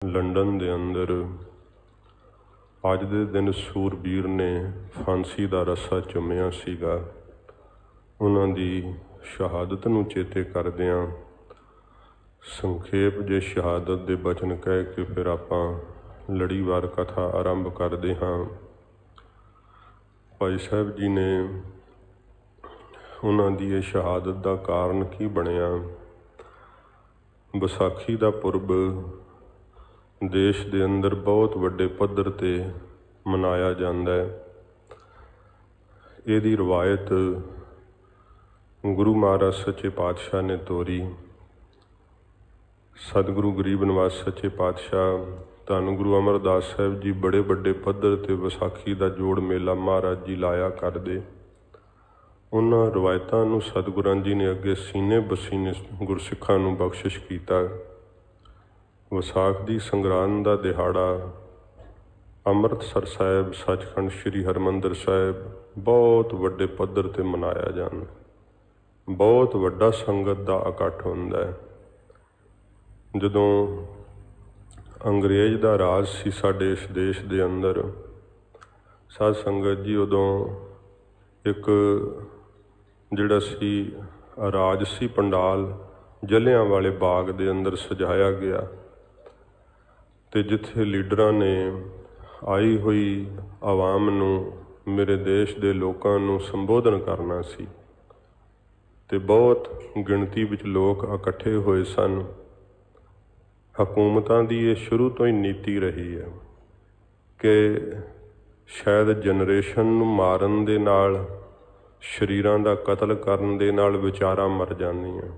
London के अंदर अज दे दिन सूरबीर ने फांसी का रस्सा चुमिया सीगा। उन्हां दी शहादत नूं चेते करदिआं संखेप जे शहादत दे बचन कह के फिर आपां लड़ीवार कथा आरंभ करते हाँ। भाई साहब जी ने उन्हां दी ये शहादत का कारण की बनिया। विसाखी का पुरब देश के अंदर बहुत वड्डे पद्धर ते मनाया जाता है। इहदी रवायत गुरु महाराज सच्चे पातशाह ने तोरी। सतगुरु गरीब निवास सच्चे पातशाह धन गुरु अमरदास साहब जी बड़े वड्डे पद्धर ते विसाखी का जोड़ मेला महाराज जी लाया करदे। उन्हां रवायतां नूं सतगुरां जी ने अगे सीने बसीने गुरसिखां नूं बख्शिश कीता। विसाख की संगरांद का दिहाड़ा अमृतसर साहिब सचखंड श्री हरमंदिर साहिब बहुत वड्डे पद्धर ते मनाया जाता। बहुत वड्डा संगत का इकट्ठ हुंदा है। जदों अंग्रेज का राज सी साडे इस देश के अंदर साध संगत जी उदों एक जिहड़ा सी राज सी पंडाल जलियांवाले बाग के अंदर सजाया गया ते जिथे लीडरां ने आई हुई आवाम नूं मेरे देश के लोगों नूं संबोधन करना सी ते बहुत गिणती विच लोग इकट्ठे होए सन। हुकूमतां दी ये शुरू तो ही नीति रही है कि शायद जनरेशन नूं मारन दे नाल शरीरां दा कतल करन दे नाल विचारां मर जांदियां।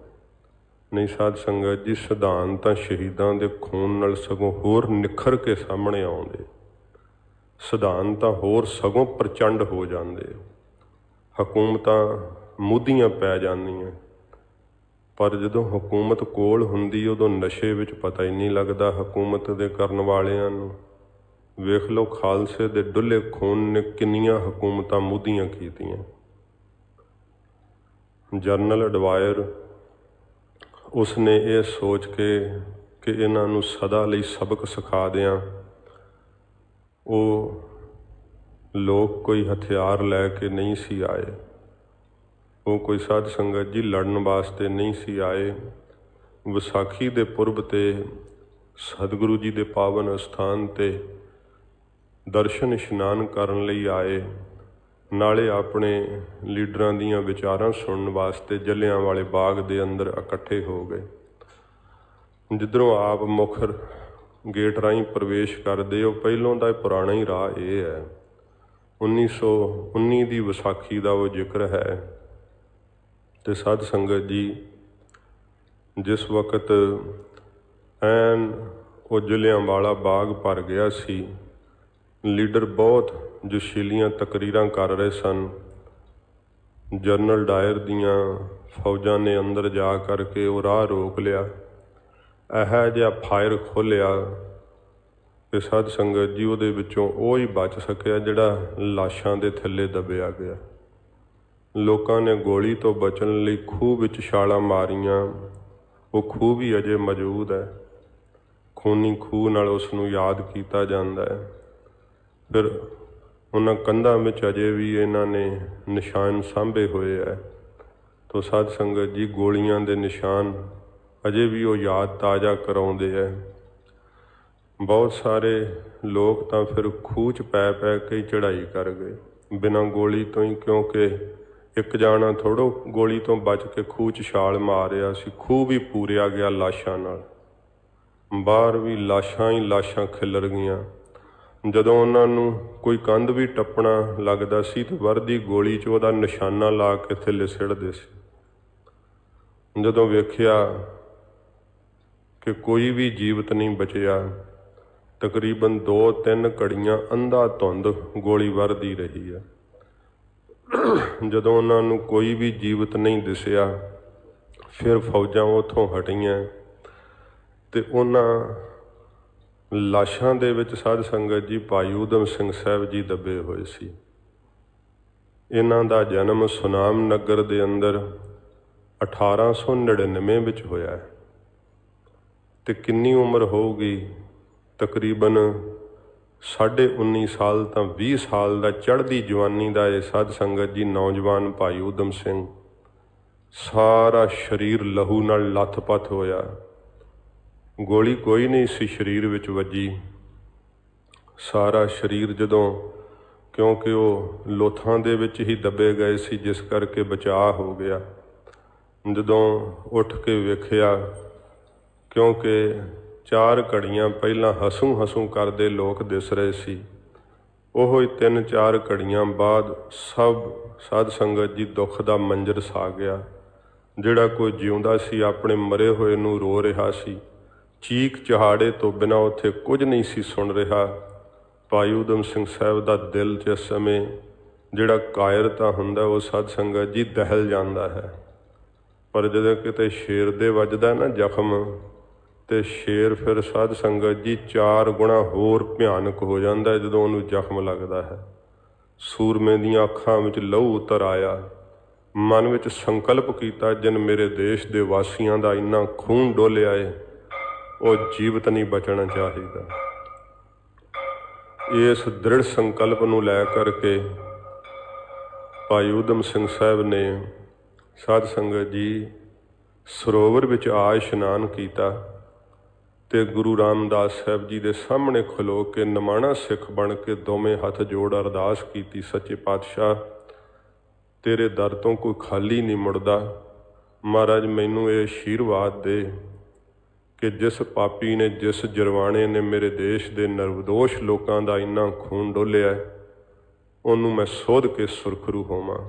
नहीं साध संगत जी सिद्धांत तां शहीदां दे खून नाल सगों होर निखर के सामने आउंदे। सिद्धांत तां होर सगों प्रचंड हो जांदे। हुकूमतां मुद्दियां पै जांदियां। पर जदों हुकूमत कोल हुंदी उदों नशे विच पता ही नहीं लगदा हुकूमत दे करन वालियां नूं। वेख लो खालसे दे डुल्ले खून ने किन्नियां हुकूमतां मुद्दियां कीतियां। जनरल डवायर उसने ये सोच के कि इन्हां नूं सदा लई सबक सिखा दियां, वो लोग कोई हथियार लैके नहीं सी आए। वो कोई साध संगत जी लड़न वास्ते नहीं सी आए। विसाखी दे पुरब ते सतगुरु जी दे पावन अस्थान ते दर्शन इशनान करन लई आए। नाले अपने लीडरां दीयां विचारां सुनन वास्ते जलियांवाले बाग दे अंदर इकट्ठे हो गए। जिधरों आप मुख गेट राहीं प्रवेश करदे हो पहलों दा पुराना ही राह ये है। 1919 की विसाखी का वो जिक्र है। तो साध संगत जी जिस वक्त ऐन वो जलियांवाला बाग भर गया सी, लीडर बहुत जोशीलियां तकरीरां कर रहे सन। जनरल डायर दियां फौजां ने अंदर जा करके वो राह रोक लिया। यह जिहा फायर खोलिया कि साध संगत जी उहदे विचों वो ही बच सकिया जिहड़ा लाशां दे थल्ले दबिया गया। लोकां ने गोली तो बचन लई खूह विच छालां मारियां। वो खूह भी अजे मौजूद है। खूनी खूह नाल उस नूं याद किया जाता है। फिर उन्हां कंधां विच अजे भी इन्हां ने निशान सांभे हुए है। तो साध संगत जी गोलियां दे निशान अजे भी वो याद ताज़ा कराउंदे है। बहुत सारे लोग तो फिर खूह च पै पै के चढ़ाई कर गए बिना गोली तो ही, क्योंकि एक जाना थोड़ो गोली तो बच के खूह च छाल मारिया सी। खूह भी पूरिया गया लाशां नाल। बाहर भी लाशां ही लाशां खिलर गईयां। जदों उन्हां नूं कोई कंध भी टप्पना लगदा सी तो वरदी गोली च उहदा निशाना ला के थल्ले सिड़दे सी। जदों वेखिया कि कोई भी जीवित नहीं बचिया, तकरीबन 2-3 घड़ियां अंधा धुंध गोली वरदी रही है। जदों उन्हां नूं कोई भी जीवित नहीं दिसिया, फिर फौजां उत्थों हटियां ते उन्हां लाशां दे विच साध संगत जी भाई ऊधम सिंह साहब जी दबे हुए सी। इन्हां दा जन्म सुनाम नगर दे अंदर 1899 विच होया है। ते किन्नी उम्र होगी तकरीबन 19.5 साल तो 20 साल का चढ़ती जवानी का ये साध संगत जी नौजवान भाई ऊधम सिंह सारा शरीर लहू नाल लथपथ होया। गोली कोई नहीं सी शरीर विच वजी, सारा शरीर जदों, क्योंकि वो लोथां दे विच ही दबे गए सी जिस करके बचाव हो गया। जदों उठ के वेखिया, क्योंकि 4 घड़ियां पहलां हसूं हसूं करदे लोग दिस रहे सी, ओह 3-4 घड़ियां बाद सब साध संगत जी दुख दा मंजर सा गया। जिहड़ा कोई जिउंदा सी अपने मरे होए नूं रो रहा सी, चीक चहाड़े तो बिना उत्थे कुछ नहीं सी सुन रहा। भाई ऊधम सिंह साहब दा दिल जिस समय जिहड़ा कायरता हुंदा वो साध संगत जी दहल जांदा है। पर जदों किते शेर दे वजदा ना जख्म, तो शेर फिर साध संगत जी 4 गुणा होर भयानक हो जाता है जदों उन्होंने जख्म लगता है। सूरमे दीयां अखां विच लहू उतर आया, मन विच संकल्प किया जिन मेरे देश दे वासियां दा इन्ना खून डोलिया है वो जीवित नहीं बचना चाहिए। इस दृढ़ संकल्प नूं लै करके भाई ऊधम सिंह साहब ने साध संगत जी सरोवर विच आ इशनान किया ते गुरु रामदास साहब जी दे सामने खलो के नमाणा सिख बन के दोवें हथ जोड़ अरदास की, सच्चे पातशाह तेरे दर तो कोई खाली नहीं मुड़दा। महाराज मैनू ये आशीर्वाद दे कि जिस पापी ने, जिस जरवाणे ने मेरे देश के निर्दोष लोगों का इन्ना खून डोलिया, उन्होंने मैं सोध के सुरखरू होवां।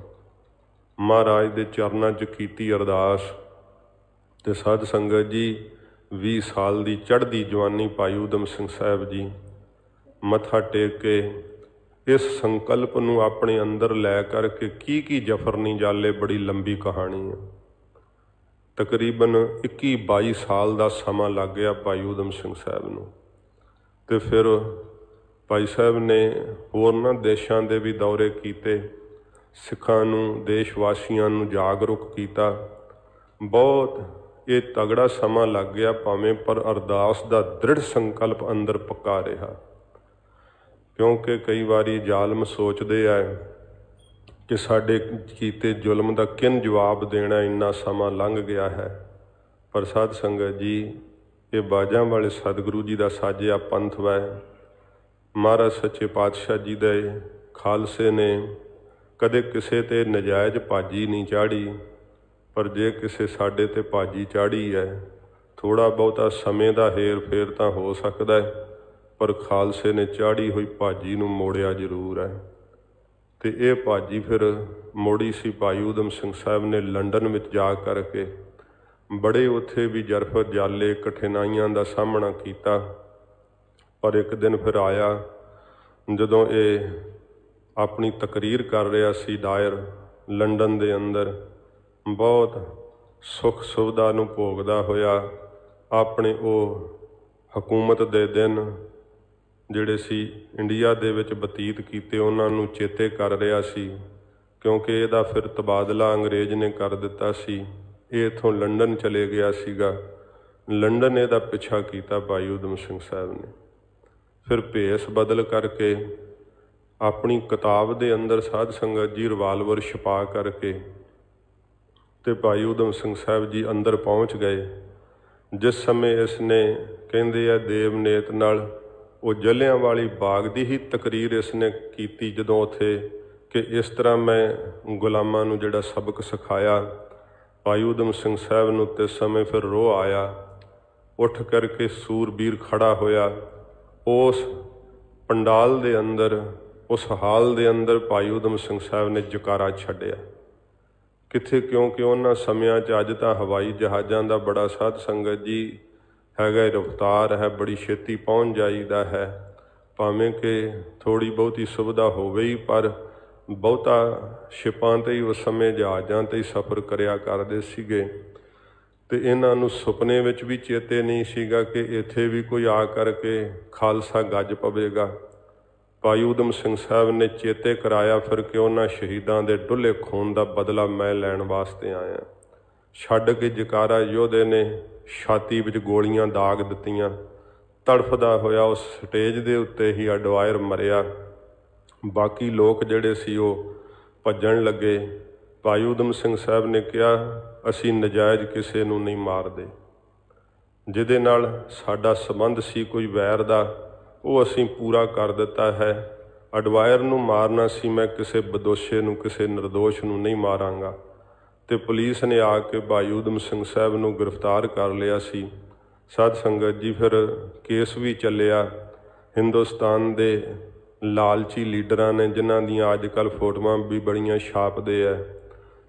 महाराज के चरणों च कीती अरदास ते साध संगत जी 20 साल की चढ़ती जवानी भाई ऊधम सिंह साहब जी मत्था टेक के इस संकल्प नूं अपने अंदर लै करके की जफर नहीं जाले, बड़ी लंबी कहानी है। तकरीबन 21-22 साल का समा लग गया भाई ऊधम सिंह साहब नूं। ते फिर भाई साहब ने होरनां देशां दे भी दौरे कीते, सिखां नूं, देशवासियां नूं जागरूक किया। बहुत ये तगड़ा समा लग गया भावें, पर अरदास का दृढ़ संकल्प अंदर पक्का रहा। क्योंकि कई बारी जालम सोचते हैं कि साडे कीते जुल्म का किन जवाब देना, इन्ना समा लंघ गया है। पर साध संगत जी ये बाजां वाले सतगुरु जी का साजिया पंथ वै। महाराज सच्चे पातशाह जी दे खालसे ने कदे किसे ते नजायज़ भाजी नहीं चाढ़ी, पर जे किसे साडे ते भाजी चाढ़ी है, थोड़ा बहुता समय का हेर फेर तो हो सकता है, पर खालसे ने चाढ़ी हुई भाजी नूं मोड़िया जरूर है। तो ये भाजी फिर मोड़ी सी भाई ऊधम सिंह साहब ने लंडन में जा करके बड़े उत्थे भी जरफत जाले कठिनाइयां का सामना किया। पर एक दिन फिर आया जदों ये अपनी तकरीर कर रहा सी दायर लंडन दे अंदर, बहुत सुख सुविधा नूं भोगदा होया अपने वो हुकूमत दे दिन जिहड़े सी इंडिया दे विच बतीत कीते उन्हां नूं चेते कर रहा सी, क्योंकि इहदा फिर तबादला अंग्रेज ने कर दिता सी। ये इत्थों लंडन चले गया सीगा, लंडन इहदा पिछा किया भाई ऊधम सिंह साहब ने। फिर भेस बदल करके अपनी किताब दे अंदर साध संगत जी रिवाल्वर छपा करके ते भाई ऊधम सिंह साहब जी अंदर पहुँच गए। जिस समय इसने कहते हैं देवनेत नाल वो जलियांवाली बाग की ही तकरीर इसने की, जदों उत्थे कि इस तरह मैं गुलामां नूं जिहड़ा सबक सिखाया। भाई ऊधम सिंह साहब नूं ते समय फिर रोह आया, उठ करके सूरबीर खड़ा होया। उस पंडाल दे अंदर, उस हाल दे अंदर भाई ऊधम सिंह साहब ने जकारा छड्डिया। कित्थे, क्योंकि उन्हां समियां च अज तां हवाई जहाज़ां दा बड़ा साध संगत जी हैगा, रफ्तार है, बड़ी छेती पहुँच जाईदा है। भावें कि थोड़ी बहुती सुविधा होवे ही, पर बहुता शिपां ते ही उस समय जहाज़ां ते ही सफ़र करिया करदे सीगे। ते इन्हां नूं सुपने विच भी चेते नहीं सीगा कि इत्थे भी कोई आ करके खालसा गज पवेगा। भाई ऊधम सिंह साहब ने चेते कराया फिर कि उन्हां शहीदां दे डुੱਲੇ खून का बदला मैं लैण वास्ते आया। छड्ड के जकारा योधे ने छाती विच गोलियां दाग दित्तियां ਤੜਫਦਾ ਹੋਇਆ ਉਸ ਸਟੇਜ ਦੇ ਉੱਤੇ ਹੀ ਅਡਵਾਇਰ ਮਰਿਆ। ਬਾਕੀ ਲੋਕ ਜਿਹੜੇ ਸੀ ਉਹ ਭੱਜਣ ਲੱਗੇ। ਭਾਈ ਊਧਮ ਸਿੰਘ ਸਾਹਿਬ ਨੇ ਕਿਹਾ, ਅਸੀਂ ਨਜਾਇਜ਼ ਕਿਸੇ ਨੂੰ ਨਹੀਂ ਮਾਰਦੇ। ਜਿਹਦੇ ਨਾਲ ਸਾਡਾ ਸੰਬੰਧ ਸੀ ਕੋਈ ਵੈਰ ਦਾ, ਉਹ ਅਸੀਂ ਪੂਰਾ ਕਰ ਦਿੱਤਾ ਹੈ। ਅਡਵਾਇਰ ਨੂੰ ਮਾਰਨਾ ਸੀ, ਮੈਂ ਕਿਸੇ ਬਦੋਸ਼ੇ ਨੂੰ, ਕਿਸੇ ਨਿਰਦੋਸ਼ ਨੂੰ ਨਹੀਂ ਮਾਰਾਂਗਾ। ਅਤੇ ਪੁਲਿਸ ਨੇ ਆ ਕੇ ਭਾਈ ਊਧਮ ਸਿੰਘ ਸਾਹਿਬ ਨੂੰ ਗ੍ਰਿਫਤਾਰ ਕਰ ਲਿਆ ਸੀ। ਸਾਧ ਸੰਗਤ ਜੀ, ਫਿਰ ਕੇਸ ਵੀ ਚੱਲਿਆ। ਹਿੰਦੁਸਤਾਨ ਦੇ ਲਾਲਚੀ ਲੀਡਰਾਂ ਨੇ, ਜਿਨ੍ਹਾਂ ਦੀਆਂ ਅੱਜ ਕੱਲ੍ਹ ਫੋਟੋਆਂ ਵੀ ਬੜੀਆਂ ਛਾਪਦੇ ਹੈ,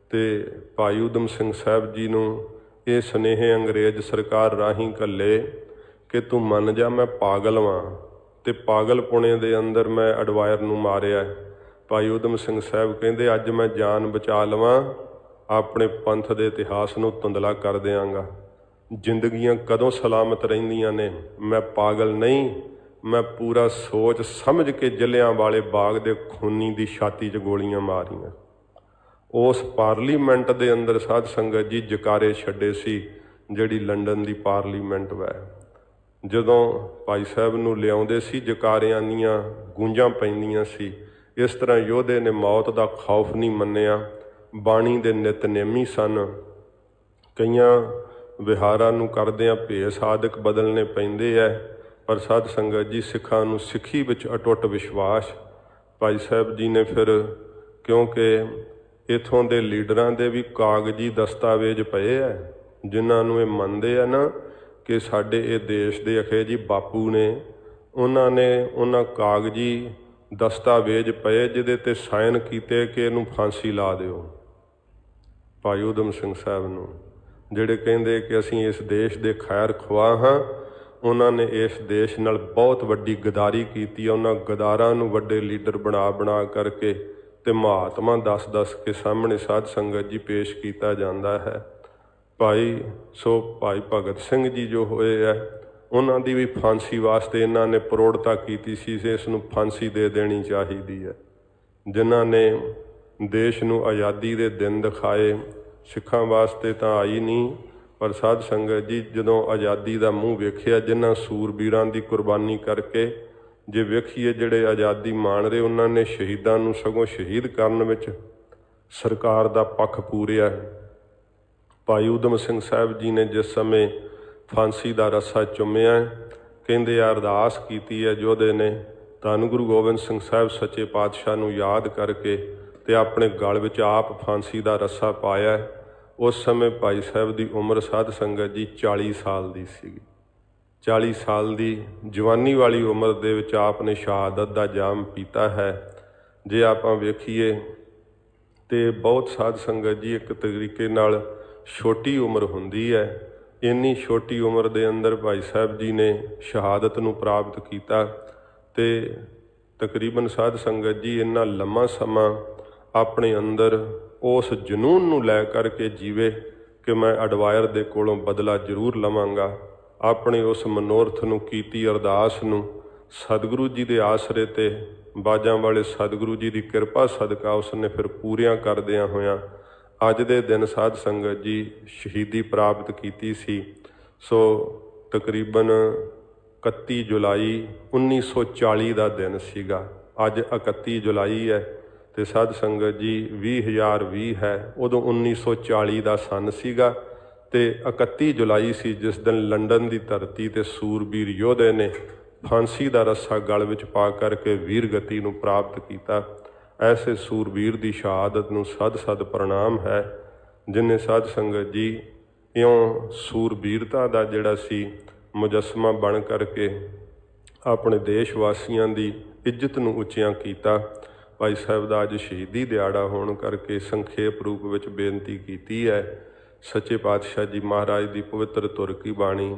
ਅਤੇ ਭਾਈ ਊਧਮ ਸਿੰਘ ਸਾਹਿਬ ਜੀ ਨੂੰ ਇਹ ਸੁਨੇਹੇ ਅੰਗਰੇਜ਼ ਸਰਕਾਰ ਰਾਹੀਂ ਘੱਲੇ ਕਿ ਤੂੰ ਮੰਨ ਜਾ ਮੈਂ ਪਾਗਲ ਵਾਂ, ਅਤੇ ਪਾਗਲਪੁਣੇ ਦੇ ਅੰਦਰ ਮੈਂ ਅਡਵਾਇਰ ਨੂੰ ਮਾਰਿਆ। ਭਾਈ ਊਧਮ ਸਿੰਘ ਸਾਹਿਬ ਕਹਿੰਦੇ, ਅੱਜ ਮੈਂ ਜਾਨ ਬਚਾ ਲਵਾਂ, ਆਪਣੇ ਪੰਥ ਦੇ ਇਤਿਹਾਸ ਨੂੰ ਧੁੰਦਲਾ ਕਰ ਦਿਆਂਗਾ। ਜ਼ਿੰਦਗੀਆਂ ਕਦੋਂ ਸਲਾਮਤ ਰਹਿੰਦੀਆਂ ਨੇ? ਮੈਂ ਪਾਗਲ ਨਹੀਂ, ਮੈਂ ਪੂਰਾ ਸੋਚ ਸਮਝ ਕੇ ਜਲਿਆਂਵਾਲੇ ਬਾਗ ਦੇ ਖੂਨੀ ਦੀ ਛਾਤੀ 'ਚ ਗੋਲੀਆਂ ਮਾਰੀਆਂ। ਉਸ ਪਾਰਲੀਮੈਂਟ ਦੇ ਅੰਦਰ ਸਾਧ ਸੰਗਤ ਜੀ ਜਕਾਰੇ ਛੱਡੇ ਸੀ, ਜਿਹੜੀ ਲੰਡਨ ਦੀ ਪਾਰਲੀਮੈਂਟ ਵੈ। ਜਦੋਂ ਭਾਈ ਸਾਹਿਬ ਨੂੰ ਲਿਆਉਂਦੇ ਸੀ, ਜਕਾਰਿਆਂ ਦੀਆਂ ਗੂੰਜਾਂ ਪੈਂਦੀਆਂ ਸੀ। ਇਸ ਤਰ੍ਹਾਂ ਯੋਧੇ ਨੇ ਮੌਤ ਦਾ ਖੌਫ ਨਹੀਂ ਮੰਨਿਆ। ਬਾਣੀ ਦੇ ਨਿਤਨੇਮੀ ਸਨ। ਕਈਆਂ ਵਿਹਾਰਾਂ ਨੂੰ ਕਰਦਿਆਂ ਭੇਸ ਆਦਿਕ ਬਦਲਣੇ ਪੈਂਦੇ ਹੈ, ਪਰ ਸਾਧ ਸੰਗਤ ਜੀ ਸਿੱਖਾਂ ਨੂੰ ਸਿੱਖੀ ਵਿੱਚ ਅਟੁੱਟ ਵਿਸ਼ਵਾਸ। ਭਾਈ ਸਾਹਿਬ ਜੀ ਨੇ ਫਿਰ, ਕਿਉਂਕਿ ਇੱਥੋਂ ਦੇ ਲੀਡਰਾਂ ਦੇ ਵੀ ਕਾਗਜ਼ੀ ਦਸਤਾਵੇਜ਼ ਪਏ ਹੈ, ਜਿਨ੍ਹਾਂ ਨੂੰ ਇਹ ਮੰਨਦੇ ਆ ਨਾ ਕਿ ਸਾਡੇ ਇਹ ਦੇਸ਼ ਦੇ ਅਖੇ ਜੀ ਬਾਪੂ ਨੇ, ਉਹਨਾਂ ਕਾਗਜ਼ੀ ਦਸਤਾਵੇਜ਼ ਪਏ ਜਿਹਦੇ 'ਤੇ ਸਾਈਨ ਕੀਤੇ ਕਿ ਇਹਨੂੰ ਫਾਂਸੀ ਲਾ ਦਿਓ। ਭਾਈ ਊਧਮ ਸਿੰਘ ਸਾਹਿਬ ਨੂੰ, ਜਿਹੜੇ ਕਹਿੰਦੇ ਕਿ ਅਸੀਂ ਇਸ ਦੇਸ਼ ਦੇ ਖੈਰ ਖੁਆਹ ਹਾਂ, ਉਹਨਾਂ ਨੇ ਇਸ ਦੇਸ਼ ਨਾਲ ਬਹੁਤ ਵੱਡੀ ਗਦਾਰੀ ਕੀਤੀ ਹੈ। ਉਹਨਾਂ ਗਦਾਰਾਂ ਨੂੰ ਵੱਡੇ ਲੀਡਰ ਬਣਾ ਕਰਕੇ ਅਤੇ ਮਹਾਤਮਾ ਦੱਸ ਕੇ ਸਾਹਮਣੇ ਸਾਧ ਸੰਗਤ ਜੀ ਪੇਸ਼ ਕੀਤਾ ਜਾਂਦਾ ਹੈ। ਭਾਈ ਭਗਤ ਸਿੰਘ ਜੀ ਜੋ ਹੋਏ ਹੈ, ਉਹਨਾਂ ਦੀ ਵੀ ਫਾਂਸੀ ਵਾਸਤੇ ਇਹਨਾਂ ਨੇ ਪ੍ਰੋੜਤਾ ਕੀਤੀ ਸੀ, ਇਸ ਨੂੰ ਫਾਂਸੀ ਦੇ ਦੇਣੀ ਚਾਹੀਦੀ ਹੈ। ਜਿਨ੍ਹਾਂ ਨੇ ਦੇਸ਼ ਨੂੰ ਆਜ਼ਾਦੀ ਦੇ ਦਿਨ ਦਿਖਾਏ, ਸਿੱਖਾਂ ਵਾਸਤੇ ਤਾਂ ਆਈ ਨਹੀਂ, ਪਰ ਸਾਧ ਸੰਗਤ ਜੀ ਜਦੋਂ ਆਜ਼ਾਦੀ ਦਾ ਮੂੰਹ ਵੇਖਿਆ, ਜਿਨ੍ਹਾਂ ਸੂਰਬੀਰਾਂ ਦੀ ਕੁਰਬਾਨੀ ਕਰਕੇ, ਜੇ ਵੇਖੀਏ ਜਿਹੜੇ ਆਜ਼ਾਦੀ ਮਾਣ ਰਹੇ, ਉਹਨਾਂ ਨੇ ਸ਼ਹੀਦਾਂ ਨੂੰ ਸਗੋਂ ਸ਼ਹੀਦ ਕਰਨ ਵਿੱਚ ਸਰਕਾਰ ਦਾ ਪੱਖ ਪੂਰਿਆ। ਭਾਈ ਊਧਮ ਸਿੰਘ ਸਾਹਿਬ ਜੀ ਨੇ ਜਿਸ ਸਮੇਂ ਫਾਂਸੀ ਦਾ ਰੱਸਾ ਚੁੰਮਿਆ, ਕਹਿੰਦੇ ਅਰਦਾਸ ਕੀਤੀ ਹੈ ਯੋਧੇ ਨੇ, ਧੰਨ ਗੁਰੂ ਗੋਬਿੰਦ ਸਿੰਘ ਸਾਹਿਬ ਸੱਚੇ ਪਾਤਸ਼ਾਹ ਨੂੰ ਯਾਦ ਕਰਕੇ, ਅਤੇ ਆਪਣੇ ਗਲ ਵਿੱਚ ਆਪ ਫਾਂਸੀ ਦਾ ਰੱਸਾ ਪਾਇਆ। ਉਸ ਸਮੇਂ ਭਾਈ ਸਾਹਿਬ ਦੀ ਉਮਰ ਸਾਧ ਸੰਗਤ ਜੀ 40 ਸਾਲ ਦੀ ਸੀਗੀ। 40 ਸਾਲ ਦੀ ਜਵਾਨੀ ਵਾਲੀ ਉਮਰ ਦੇ ਵਿੱਚ ਆਪ ਨੇ ਸ਼ਹਾਦਤ ਦਾ ਜਾਮ ਪੀਤਾ ਹੈ। ਜੇ ਆਪਾਂ ਵੇਖੀਏ ਤੇ ਬਹੁਤ ਸਾਧ ਸੰਗਤ ਜੀ ਇੱਕ ਤਰੀਕੇ ਨਾਲ ਛੋਟੀ ਉਮਰ ਹੁੰਦੀ ਹੈ। ਇੰਨੀ ਛੋਟੀ ਉਮਰ ਦੇ ਅੰਦਰ ਭਾਈ ਸਾਹਿਬ ਜੀ ਨੇ ਸ਼ਹਾਦਤ ਨੂੰ ਪ੍ਰਾਪਤ ਕੀਤਾ ਤੇ ਤਕਰੀਬਨ ਸਾਧ ਸੰਗਤ ਜੀ ਇੰਨਾ ਲੰਮਾ ਸਮਾਂ ਆਪਣੇ ਅੰਦਰ ਉਸ ਜਨੂੰਨ ਨੂੰ ਲੈ ਕਰਕੇ ਜੀਵੇ ਕਿ ਮੈਂ ਅਡਵਾਇਰ ਦੇ ਕੋਲੋਂ ਬਦਲਾ ਜ਼ਰੂਰ ਲਵਾਂਗਾ। ਆਪਣੇ ਉਸ ਮਨੋਰਥ ਨੂੰ ਕੀਤੀ ਅਰਦਾਸ ਨੂੰ ਸਤਿਗੁਰੂ ਜੀ ਦੇ ਆਸਰੇ ਤੇ ਬਾਜਾਂ ਵਾਲੇ ਸਤਿਗੁਰੂ ਜੀ ਦੀ ਕਿਰਪਾ ਸਦਕਾ ਉਸਨੇ ਫਿਰ ਪੂਰੀਆਂ ਕਰਦਿਆਂ ਹੋਇਆਂ ਅੱਜ ਦੇ ਦਿਨ ਸਾਧ ਸੰਗਤ ਜੀ ਸ਼ਹੀਦੀ ਪ੍ਰਾਪਤ ਕੀਤੀ ਸੀ। ਸੋ ਤਕਰੀਬਨ 31 ਜੁਲਾਈ 1940 ਦਾ ਦਿਨ ਸੀਗਾ। ਅੱਜ 31 ਜੁਲਾਈ ਹੈ ਤੇ ਸਾਧ ਸੰਗਤ ਜੀ 2020 ਹੈ। ਉਦੋਂ 1940 ਦਾ ਸੰਨ ਸੀਗਾ ਤੇ 31 ਜੁਲਾਈ ਸੀ ਜਿਸ ਦਿਨ ਲੰਡਨ ਦੀ ਧਰਤੀ ਤੇ ਸੂਰਬੀਰ ਯੋਧੇ ਨੇ ਫਾਂਸੀ ਦਾ ਰੱਸਾ ਗਲ ਵਿੱਚ ਪਾ ਕਰਕੇ ਵੀਰਗਤੀ ਨੂੰ ਪ੍ਰਾਪਤ ਕੀਤਾ। ਐਸੇ ਸੂਰਬੀਰ ਦੀ ਸ਼ਹਾਦਤ ਨੂੰ ਸਦ ਪ੍ਰਣਾਮ ਹੈ ਜਿਨ੍ਹਾਂ ਸਾਧ ਸੰਗਤ ਜੀ ਇਉਂ ਸੂਰਬੀਰਤਾ ਦਾ ਜਿਹੜਾ ਸੀ ਮੁਜੱਸਮਾ ਬਣ ਕਰਕੇ ਆਪਣੇ ਦੇਸ਼ ਵਾਸੀਆਂ ਦੀ ਇੱਜ਼ਤ ਨੂੰ ਉੱਚਿਆਂ ਕੀਤਾ। ਭਾਈ ਸਾਹਿਬ ਦਾ ਅੱਜ ਸ਼ਹੀਦੀ ਦਿਹਾੜਾ ਹੋਣ ਕਰਕੇ ਸੰਖੇਪ ਰੂਪ ਵਿੱਚ ਬੇਨਤੀ ਕੀਤੀ ਹੈ। ਸੱਚੇ ਪਾਤਸ਼ਾਹ ਜੀ ਮਹਾਰਾਜ ਦੀ ਪਵਿੱਤਰ ਧੁਰ ਕੀ ਬਾਣੀ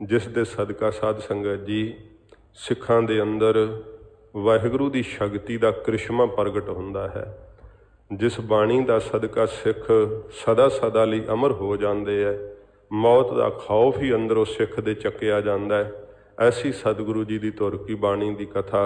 ਜਿਸ ਦੇ ਸਦਕਾ ਸਾਧ ਸੰਗਤ ਜੀ ਸਿੱਖਾਂ ਦੇ ਅੰਦਰ ਵਾਹਿਗੁਰੂ ਦੀ ਸ਼ਕਤੀ ਦਾ ਕ੍ਰਿਸ਼ਮਾ ਪ੍ਰਗਟ ਹੁੰਦਾ ਹੈ। ਜਿਸ ਬਾਣੀ ਦਾ ਸਦਕਾ ਸਿੱਖ ਸਦਾ ਲਈ ਅਮਰ ਹੋ ਜਾਂਦੇ ਹੈ। ਮੌਤ ਦਾ ਖੌਫ ਹੀ ਅੰਦਰੋਂ ਸਿੱਖ ਦੇ ਚੱਕਿਆ ਜਾਂਦਾ ਹੈ। ਐਸੀ ਸਤਿਗੁਰੂ ਜੀ ਦੀ ਧੁਰ ਕੀ ਬਾਣੀ ਦੀ ਕਥਾ